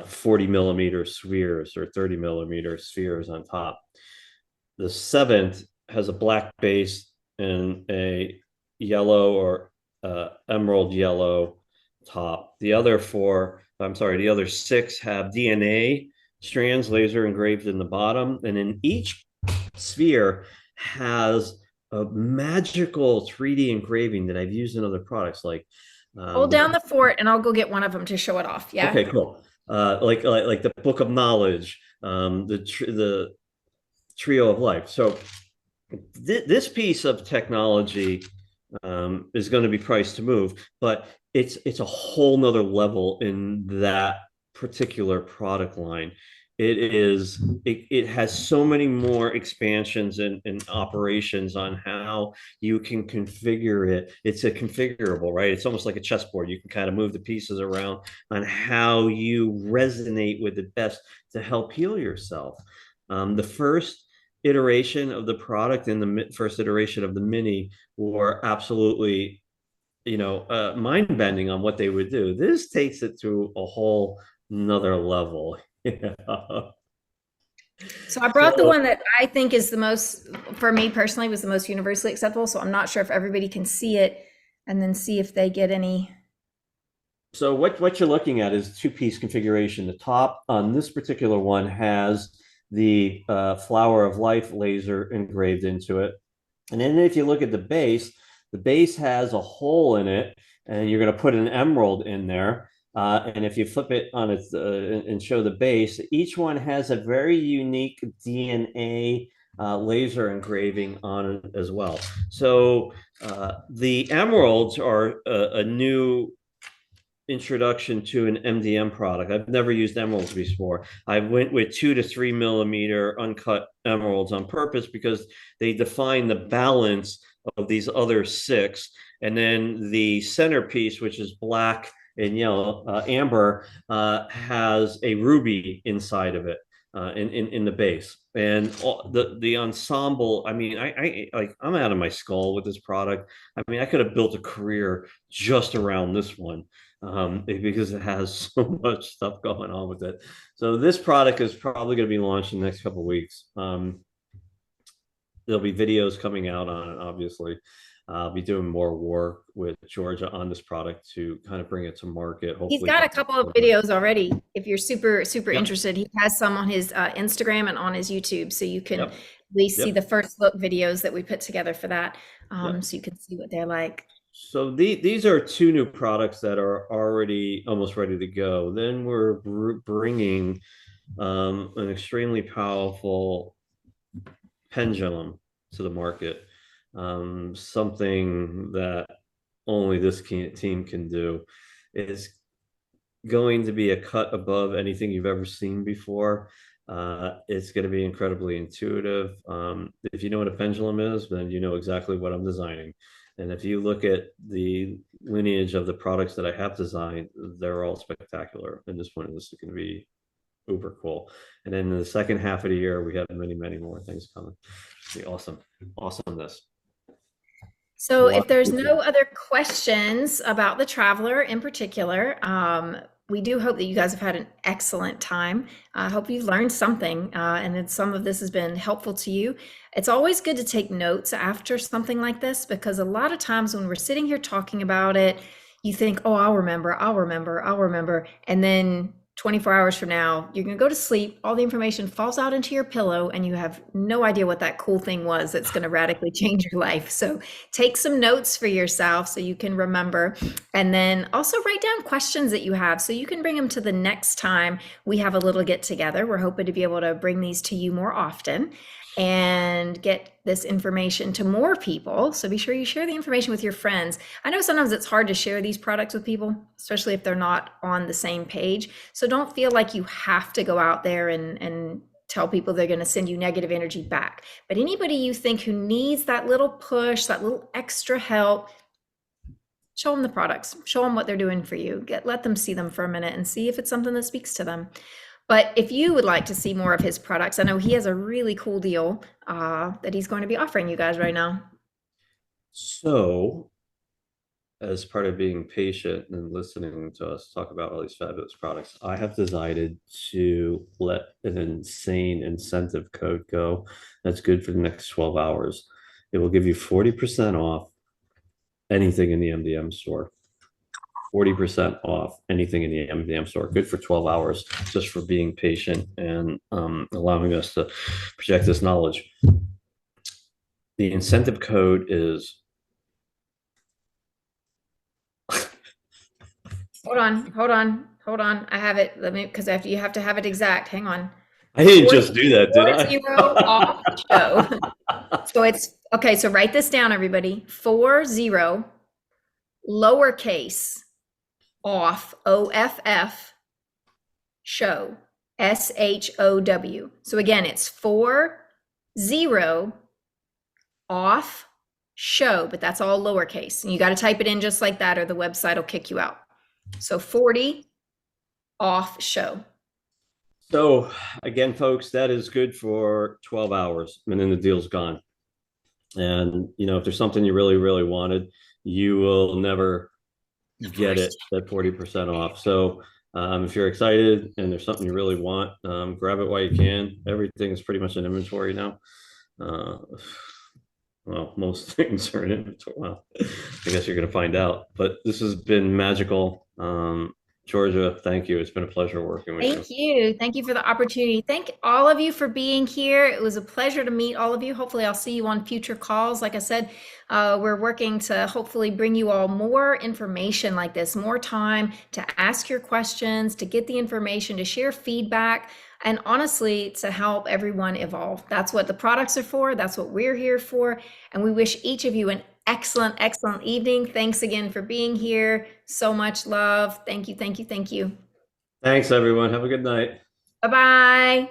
B: 40 millimeter spheres or 30 millimeter spheres on top. The 7th has a black base and a yellow or emerald yellow top. The other 6 have DNA strands laser engraved in the bottom, and in each sphere has a magical 3D engraving that I've used in other products, like
A: Hold down the fort and I'll go get one of them to show it off. Yeah.
B: okay, cool. Like the Book of Knowledge, the Trio of Life. So this piece of technology is going to be priced to move, but it's a whole nother level in that particular product line. It has so many more expansions and operations on how you can configure it. It's a configurable, right? It's almost like a chessboard. You can kind of move the pieces around on how you resonate with it best to help heal yourself. The first iteration of the product and the first iteration of the Mini were absolutely, mind bending on what they would do. This takes it to a whole another level.
A: So I brought the
B: So,
A: one that I think is the most, for me personally, was the most universally acceptable. So I'm not sure if everybody can see it and then see if they get any.
B: so what you're looking at is two-piece configuration. The top on this particular one has the Flower of Life laser engraved into it. And then if you look at the base has a hole in it, and you're going to put an emerald in there. And if you flip it on its and show the base, each one has a very unique DNA laser engraving on it as well. So the emeralds are a new introduction to an MDM product. I've never used emeralds before. I went with 2 to 3 millimeter uncut emeralds on purpose because they define the balance of these other 6. And then the centerpiece, which is black and yellow, amber, has a ruby inside of it. In the base, and the ensemble. I mean, I'm out of my skull with this product. I mean, I could have built a career just around this one, because it has so much stuff going on with it. So this product is probably going to be launched in the next couple of weeks. There'll be videos coming out on it, obviously. I'll be doing more work with Georgia on this product to kind of bring it to market.
A: He's
B: Hopefully,
A: got a couple of videos already. If you're super
B: yep,
A: interested, he has some on his Instagram and on his YouTube, so you can at
B: yep,
A: least see
B: yep,
A: the first look videos that we put together for that,
B: yep.
A: so you can see what they're like.
B: So these are 2 new products that are already almost ready to go. Then we're bringing an extremely powerful pendulum to the market, something that only this team can do. Is going to be a cut above anything you've ever seen before. It's going to be incredibly intuitive. If you know what a pendulum is, then you know exactly what I'm designing. And if you look at the lineage of the products that I have designed, they're all spectacular. And this one is going to be uber cool. And then in the second half of the year, we have many, many more things coming. It'll be awesome. Awesomeness.
A: So,
B: Wow.
A: if there's no other questions about the Traveler in particular, we do hope that you guys have had an excellent time. I hope you've learned something, and that some of this has been helpful to you. It's always good to take notes after something like this because a lot of times when we're sitting here talking about it, you think, oh, I'll remember, I'll remember, I'll remember. And then 24 hours from now, you're going to go to sleep. All the information falls out into your pillow, and you have no idea what that cool thing was that's going to radically change your life. So, take some notes for yourself so you can remember. And then also write down questions that you have so you can bring them to the next time we have a little get together. We're hoping to be able to bring these to you more often and get this information to more people. So be sure you share the information with your friends. I know sometimes it's hard to share these products with people, especially if they're not on the same page. So don't feel like you have to go out there and tell people they're going to send you negative energy back. But anybody you think who needs that little push, that little extra help, show them the products, show them what they're doing for you. Let them see them for a minute and see if it's something that speaks to them. But if you would like to see more of his products, I know he has a really cool deal that he's going to be offering you guys right now.
B: So, as part of being patient and listening to us talk about all these fabulous products, I have decided to let an insane incentive code go that's good for the next 12 hours. It will give you 40% off anything in the MDM store. 40% off anything in the MDM store. Good for 12 hours just for being patient and allowing us to project this knowledge. The incentive code is
A: Hold on. I have it. Let me, because you have to have it exact. Hang on.
B: I didn't
A: Four,
B: just do that, did
A: four
B: I?
A: zero off show. So it's okay. So write this down, everybody. 40 lowercase off OFF show SHOW. So again, it's 40 off show, but that's all lowercase. And you got to type it in just like that, or the website will kick you out. So 40 off show.
B: So again, folks, that is good for 12 hours and then the deal's gone. And if there's something you really, really wanted, you will never get it at 40% off. So if you're excited and there's something you really want, grab it while you can. Everything is pretty much in inventory now. Well, most things are in inventory. Well, I guess you're going to find out. But this has been magical. Georgia, thank you. It's been a pleasure working with you.
A: Thank you. Thank you for the opportunity. Thank all of you for being here. It was a pleasure to meet all of you. Hopefully, I'll see you on future calls. Like I said, we're working to hopefully bring you all more information like this, more time to ask your questions, to get the information, to share feedback, and honestly, to help everyone evolve. That's what the products are for. That's what we're here for. And we wish each of you an excellent, excellent evening. Thanks again for being here. So much love. Thank you, thank you, thank you.
B: Thanks, everyone. Have a good night.
A: Bye-bye.